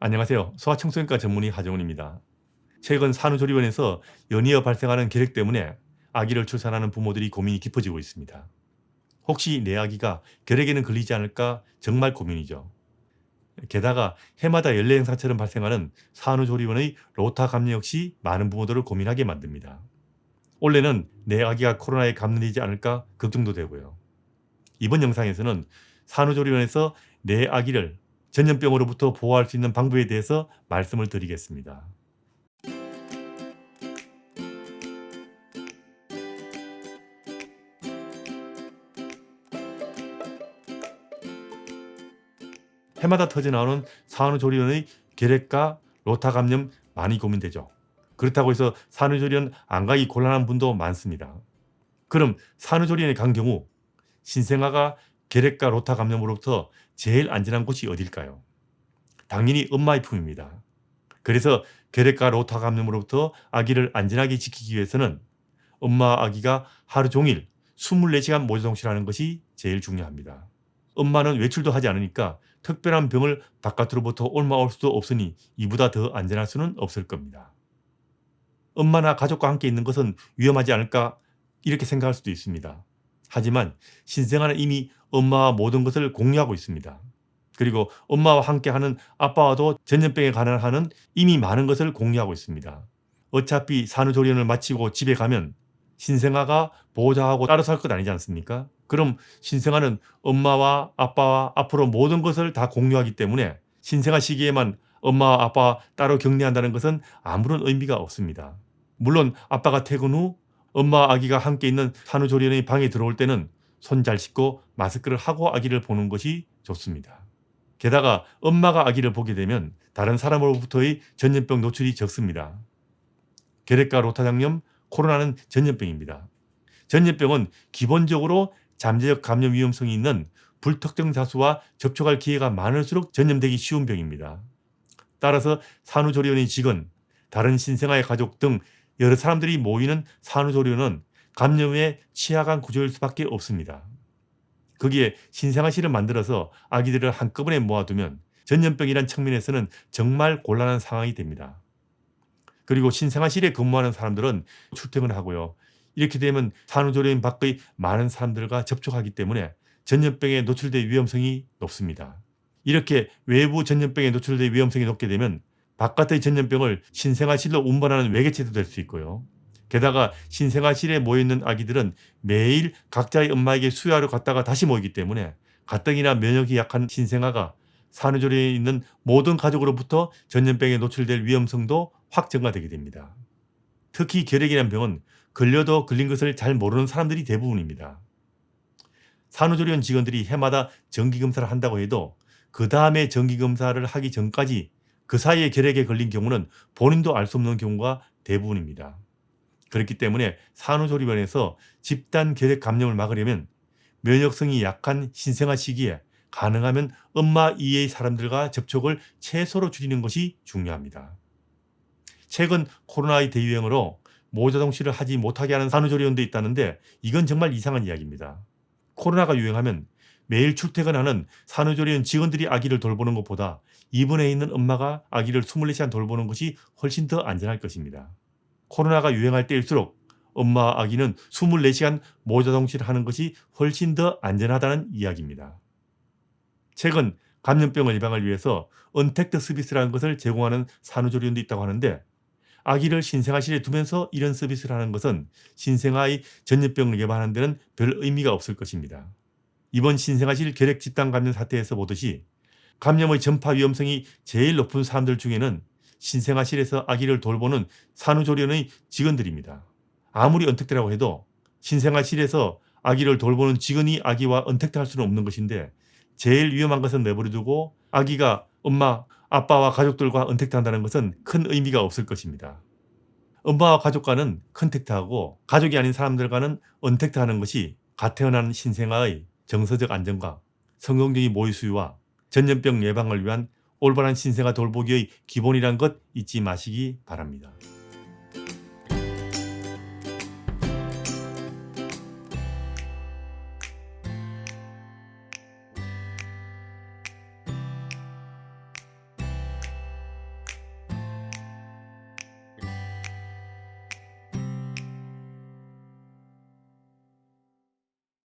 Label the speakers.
Speaker 1: 안녕하세요. 소아청소년과 전문의 하정훈입니다. 최근 산후조리원에서 연이어 발생하는 결핵 때문에 아기를 출산하는 부모들이 고민이 깊어지고 있습니다. 혹시 내 아기가 결핵에는 걸리지 않을까 정말 고민이죠. 게다가 해마다 연례 행사처럼 발생하는 산후조리원의 로타 감염 역시 많은 부모들을 고민하게 만듭니다. 올해는 내 아기가 코로나에 감염되지 않을까 걱정도 되고요. 이번 영상에서는 산후조리원에서 내 아기를 전염병으로부터 보호할 수 있는 방법에 대해서 말씀을 드리겠습니다. 해마다 터져나오는 산후조리원의 결핵과 로타 감염 많이 고민되죠. 그렇다고 해서 산후조리원 안 가기 곤란한 분도 많습니다. 그럼 산후조리원에 간 경우 신생아가 결핵과 로타 감염으로부터 제일 안전한 곳이 어딜까요? 당연히 엄마의 품입니다. 그래서 결핵과 로타 감염으로부터 아기를 안전하게 지키기 위해서는 엄마와 아기가 하루 종일 24시간 모유동실하는 것이 제일 중요합니다. 엄마는 외출도 하지 않으니까 특별한 병을 바깥으로부터 옮아올 수도 없으니 이보다 더 안전할 수는 없을 겁니다. 엄마나 가족과 함께 있는 것은 위험하지 않을까 이렇게 생각할 수도 있습니다. 하지만 신생아는 이미 엄마와 모든 것을 공유하고 있습니다. 그리고 엄마와 함께하는 아빠와도 전염병에 관한 한은 이미 많은 것을 공유하고 있습니다. 어차피 산후조리원을 마치고 집에 가면 신생아가 보호자하고 따로 살 것 아니지 않습니까? 그럼 신생아는 엄마와 아빠와 앞으로 모든 것을 다 공유하기 때문에 신생아 시기에만 엄마와 아빠와 따로 격리한다는 것은 아무런 의미가 없습니다. 물론 아빠가 퇴근 후 엄마와 아기가 함께 있는 산후조리원의 방에 들어올 때는 손 잘 씻고 마스크를 하고 아기를 보는 것이 좋습니다. 게다가 엄마가 아기를 보게 되면 다른 사람으로부터의 전염병 노출이 적습니다. 결핵과 로타 감염, 코로나는 전염병입니다. 전염병은 기본적으로 잠재적 감염 위험성이 있는 불특정 다수와 접촉할 기회가 많을수록 전염되기 쉬운 병입니다. 따라서 산후조리원의 직원, 다른 신생아의 가족 등 여러 사람들이 모이는 산후조리원은 감염에 취약한 구조일 수밖에 없습니다. 거기에 신생아실을 만들어서 아기들을 한꺼번에 모아두면 전염병이란 측면에서는 정말 곤란한 상황이 됩니다. 그리고 신생아실에 근무하는 사람들은 출퇴근을 하고요. 이렇게 되면 산후조리원 밖의 많은 사람들과 접촉하기 때문에 전염병에 노출될 위험성이 높습니다. 이렇게 외부 전염병에 노출될 위험성이 높게 되면 바깥의 전염병을 신생아실로 운반하는 외개체도 될 수 있고요. 게다가 신생아실에 모여있는 아기들은 매일 각자의 엄마에게 수유하러 갔다가 다시 모이기 때문에 가뜩이나 면역이 약한 신생아가 산후조리원에 있는 모든 가족으로부터 전염병에 노출될 위험성도 확 증가되게 됩니다. 특히 결핵이라는 병은 걸려도 걸린 것을 잘 모르는 사람들이 대부분입니다. 산후조리원 직원들이 해마다 정기검사를 한다고 해도 그 다음에 정기검사를 하기 전까지 그 사이에 결핵에 걸린 경우는 본인도 알 수 없는 경우가 대부분입니다. 그렇기 때문에 산후조리원에서 집단 결핵 감염을 막으려면 면역성이 약한 신생아 시기에 가능하면 엄마 이외의 사람들과 접촉을 최소로 줄이는 것이 중요합니다. 최근 코로나의 대유행으로 모자동실을 하지 못하게 하는 산후조리원도 있다는데 이건 정말 이상한 이야기입니다. 코로나가 유행하면 매일 출퇴근하는 산후조리원 직원들이 아기를 돌보는 것보다 입원해 있는 엄마가 아기를 24시간 돌보는 것이 훨씬 더 안전할 것입니다. 코로나가 유행할 때일수록 엄마와 아기는 24시간 모자동실을 하는 것이 훨씬 더 안전하다는 이야기입니다. 최근 감염병 예방을 위해서 언택트 서비스라는 것을 제공하는 산후조리원도 있다고 하는데 아기를 신생아실에 두면서 이런 서비스를 하는 것은 신생아의 전염병을 예방하는 데는 별 의미가 없을 것입니다. 이번 신생아실 결핵 집단 감염 사태에서 보듯이 감염의 전파 위험성이 제일 높은 사람들 중에는 신생아실에서 아기를 돌보는 산후조리원의 직원들입니다. 아무리 언택트라고 해도 신생아실에서 아기를 돌보는 직원이 아기와 언택트할 수는 없는 것인데 제일 위험한 것은 내버려두고 아기가 엄마, 아빠와 가족들과 언택트한다는 것은 큰 의미가 없을 것입니다. 엄마와 가족과는 컨택트하고 가족이 아닌 사람들과는 언택트하는 것이 갓 태어난 신생아의 정서적 안정과 성공적인 모유 수유와 전염병 예방을 위한 올바른 신생아 돌보기의 기본이란 것 잊지 마시기 바랍니다.